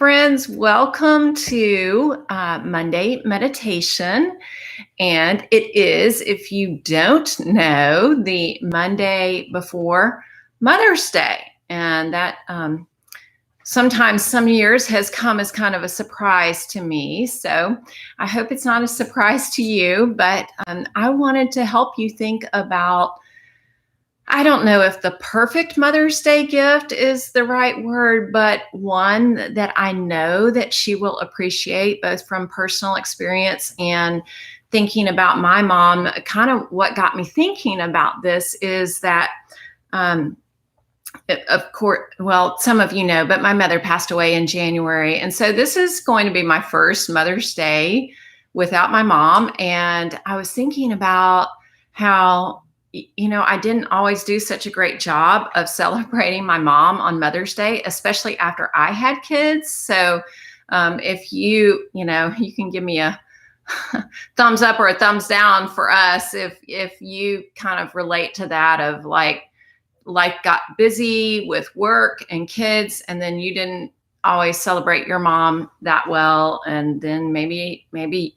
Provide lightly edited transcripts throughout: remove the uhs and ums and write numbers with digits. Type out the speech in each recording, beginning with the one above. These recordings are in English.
Friends, welcome to Monday Meditation. And it is, if you don't know, the Monday before Mother's Day. And that sometimes some years has come as kind of a surprise to me. So I hope it's not a surprise to you, but I wanted to help you think about, I don't know if the perfect Mother's Day gift is the right word, but one that I know that she will appreciate, both from personal experience and thinking about my mom. Kind of what got me thinking about this is that, of course, well, some of you know, but my mother passed away in January. And so this is going to be my first Mother's Day without my mom. And I was thinking about how I didn't always do such a great job of celebrating my mom on Mother's Day, especially after I had kids. So if you can give me a thumbs up or a thumbs down for us if you kind of relate to that, of like life got busy with work and kids, and then you didn't always celebrate your mom that well. And then maybe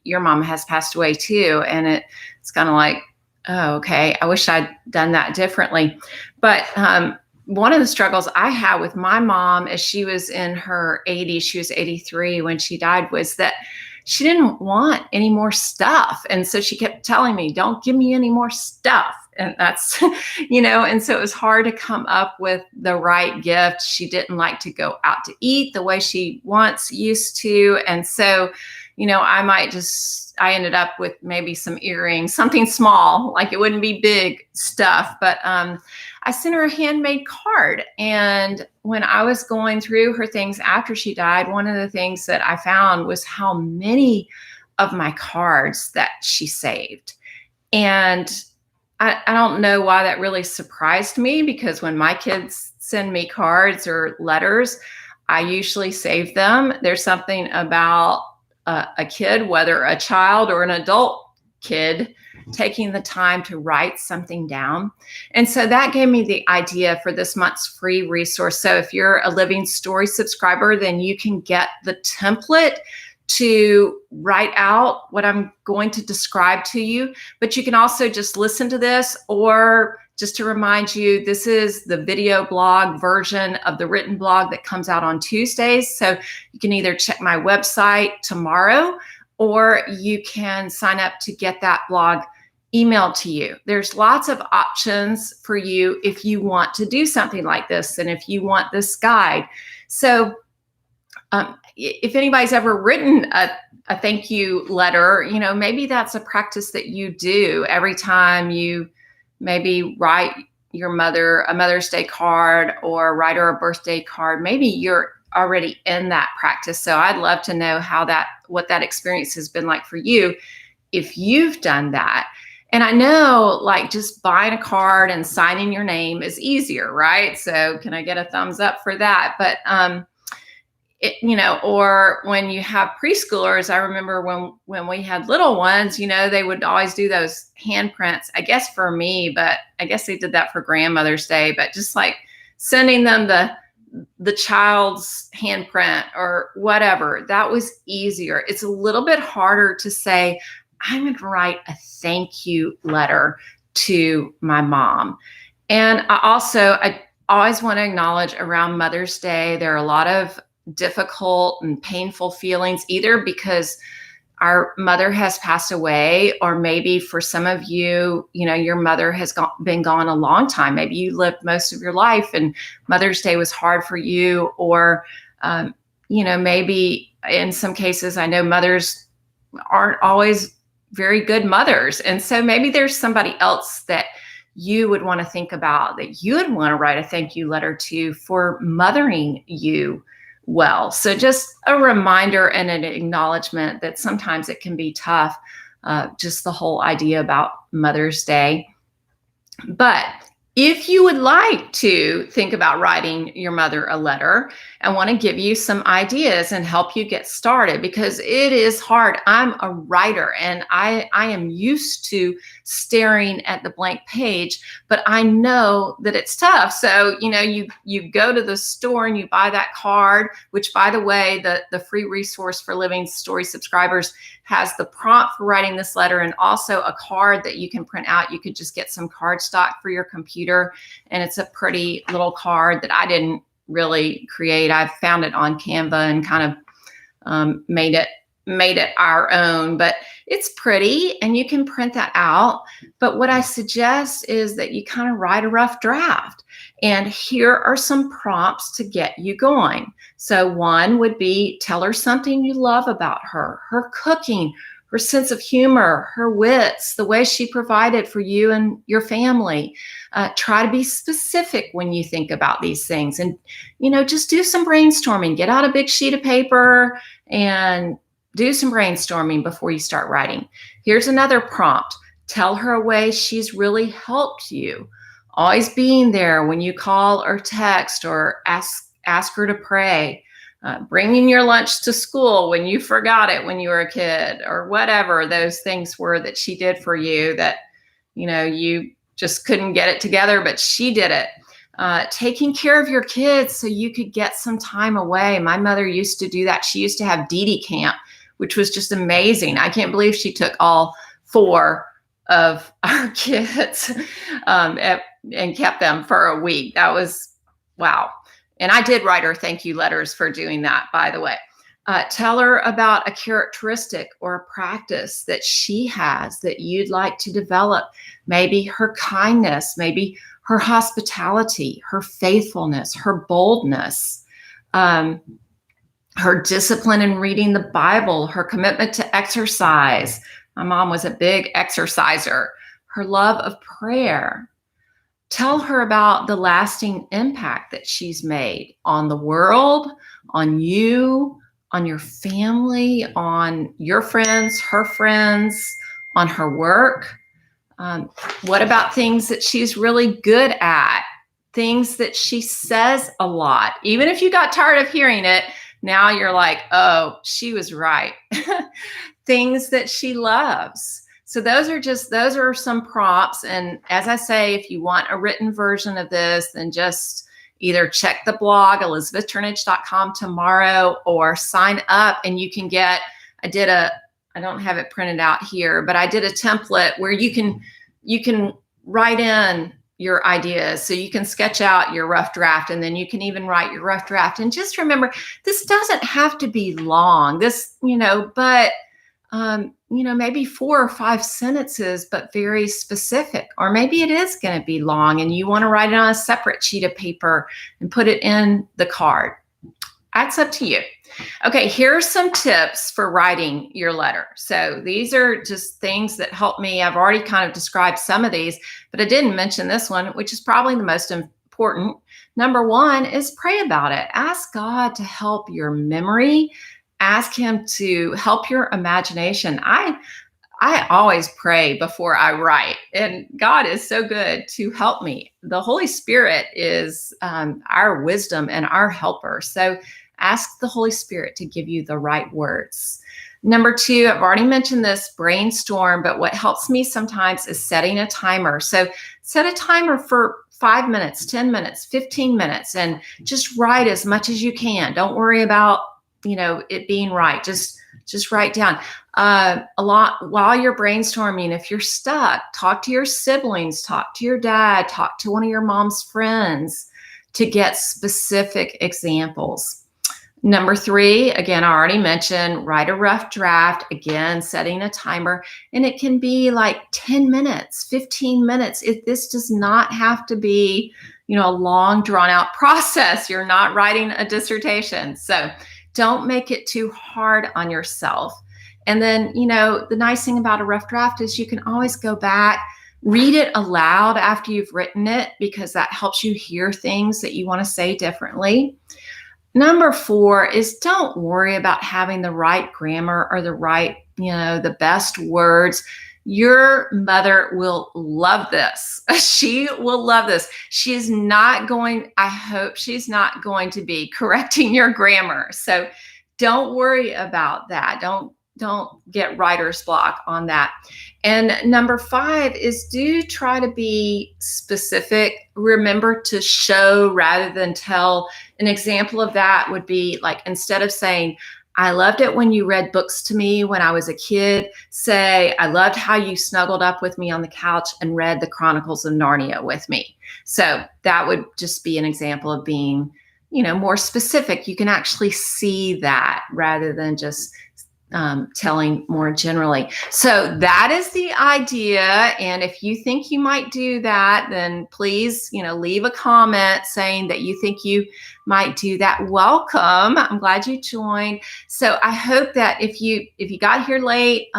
your mom has passed away too. And it's kind of like, oh, okay, I wish I'd done that differently. But one of the struggles I had with my mom as she was in her 80s, she was 83 when she died, was that she didn't want any more stuff. And so she kept telling me, don't give me any more stuff. And that's, and so it was hard to come up with the right gift. She didn't like to go out to eat the way she once used to. And so, I ended up with maybe some earrings, something small, like it wouldn't be big stuff, but I sent her a handmade card. And when I was going through her things after she died, one of the things that I found was how many of my cards that she saved. And I don't know why that really surprised me, because when my kids send me cards or letters, I usually save them. There's something about a kid, whether a child or an adult kid, taking the time to write something down. And so that gave me the idea for this month's free resource. So if you're a Living Story subscriber, then you can get the template to write out what I'm going to describe to you. But you can also just listen to this, or just to remind you, this is the video blog version of the written blog that comes out on Tuesdays. So you can either check my website tomorrow, or you can sign up to get that blog emailed to you. There's lots of options for you if you want to do something like this, and if you want this guide. So if anybody's ever written a thank you letter, maybe that's a practice that you do every time you maybe write your mother a Mother's Day card or write her a birthday card. Maybe you're already in that practice. So I'd love to know what that experience has been like for you, if you've done that. And I know, like, just buying a card and signing your name is easier, right? So can I get a thumbs up for that? But or when you have preschoolers, I remember when we had little ones, they would always do those handprints, I guess for me, but I guess they did that for Grandmother's Day, but just like sending them the child's handprint or whatever, that was easier. It's a little bit harder to say, I'm going to write a thank you letter to my mom. And I always want to acknowledge, around Mother's Day, there are a lot of difficult and painful feelings, either because our mother has passed away, or maybe for some of you, your mother has been gone a long time. Maybe you lived most of your life and Mother's Day was hard for you, or maybe in some cases, I know mothers aren't always very good mothers, and so maybe there's somebody else that you would want to think about, that you would want to write a thank you letter to for mothering you well. So just a reminder and an acknowledgement that sometimes it can be tough, just the whole idea about Mother's Day. But If you would like to think about writing your mother a letter, I want to give you some ideas and help you get started because it is hard. I'm a writer and I am used to staring at the blank page, but I know that it's tough. So, you go to the store and you buy that card, which by the way, the free resource for Living Story subscribers has the prompt for writing this letter and also a card that you can print out. You could just get some cardstock for your computer, and it's a pretty little card that I didn't really create. I found it on Canva and kind of made it our own, but it's pretty and you can print that out. But what I suggest is that you kind of write a rough draft. And here are some prompts to get you going. So one would be tell her something you love about her cooking, her sense of humor, her wits, the way she provided for you and your family. Try to be specific when you think about these things and, just do some brainstorming. Get out a big sheet of paper and do some brainstorming before you start writing. Here's another prompt. Tell her a way she's really helped you. Always being there when you call or text or ask her to pray. Bringing your lunch to school when you forgot it when you were a kid, or whatever those things were that she did for you that, you just couldn't get it together, but she did it. Taking care of your kids so you could get some time away. My mother used to do that. She used to have DD camp, which was just amazing. I can't believe she took all 4 of our kids and kept them for a week. That was, wow. And I did write her thank you letters for doing that, by the way. Tell her about a characteristic or a practice that she has that you'd like to develop. Maybe her kindness, maybe her hospitality, her faithfulness, her boldness, her discipline in reading the Bible, her commitment to exercise. My mom was a big exerciser. Her love of prayer. Tell her about the lasting impact that she's made on the world, on you, on your family, on your friends, her friends, on her work. What about things that she's really good at? Things that she says a lot. Even if you got tired of hearing it, now you're like, oh, she was right. Things that she loves. So those are some prompts. And as I say, if you want a written version of this, then just either check the blog, elizabethturnage.com tomorrow, or sign up and you can get, I don't have it printed out here, but I did a template where you can write in your ideas. So you can sketch out your rough draft and then you can even write your rough draft. And just remember, this doesn't have to be long, but maybe 4 or 5 sentences, but very specific. Or maybe it is going to be long and you want to write it on a separate sheet of paper and put it in the card. That's up to you. Okay, here's some tips for writing your letter. So these are just things that help me. I've already kind of described some of these, but I didn't mention this one, which is probably the most important. Number 1 is pray about it. Ask God to help your memory. Ask him to help your imagination. I always pray before I write, and God is so good to help me. The Holy Spirit is our wisdom and our helper. So ask the Holy Spirit to give you the right words. Number 2, I've already mentioned this, brainstorm, but what helps me sometimes is setting a timer. So set a timer for 5 minutes, 10 minutes, 15 minutes, and just write as much as you can. Don't worry about it being right. Just write down a lot while you're brainstorming. If you're stuck, talk to your siblings, talk to your dad, talk to one of your mom's friends to get specific examples. Number 3, again, I already mentioned, write a rough draft, again, setting a timer, and it can be like 10 minutes, 15 minutes. This does not have to be, a long drawn out process. You're not writing a dissertation. So don't make it too hard on yourself. And then, the nice thing about a rough draft is you can always go back, read it aloud after you've written it, because that helps you hear things that you want to say differently. Number 4 is don't worry about having the right grammar or the right, the best words. Your mother will love this. She will love this. She is not going, I hope she's not going to be correcting your grammar. So don't worry about that. Don't get writer's block on that. And number 5 is, do try to be specific. Remember to show rather than tell. An example of that would be like, instead of saying, I loved it when you read books to me when I was a kid, say, I loved how you snuggled up with me on the couch and read the Chronicles of Narnia with me. So that would just be an example of being, more specific. You can actually see that rather than just telling more generally. So that is the idea. And if you think you might do that, then please, leave a comment saying that you think you might do that. Welcome. I'm glad you joined. So I hope that if you got here late,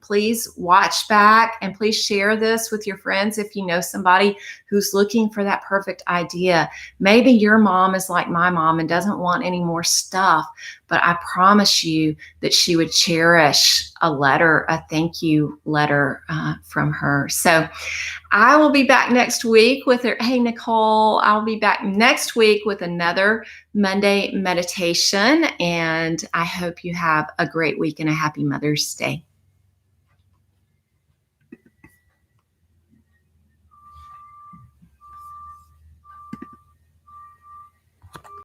please watch back and please share this with your friends if you know somebody who's looking for that perfect idea. Maybe your mom is like my mom and doesn't want any more stuff, but I promise you that she would cherish a thank you letter from her. So I will be back next week with her. Hey, Nicole, I'll be back next week with another Monday meditation. And I hope you have a great week and a happy Mother's Day.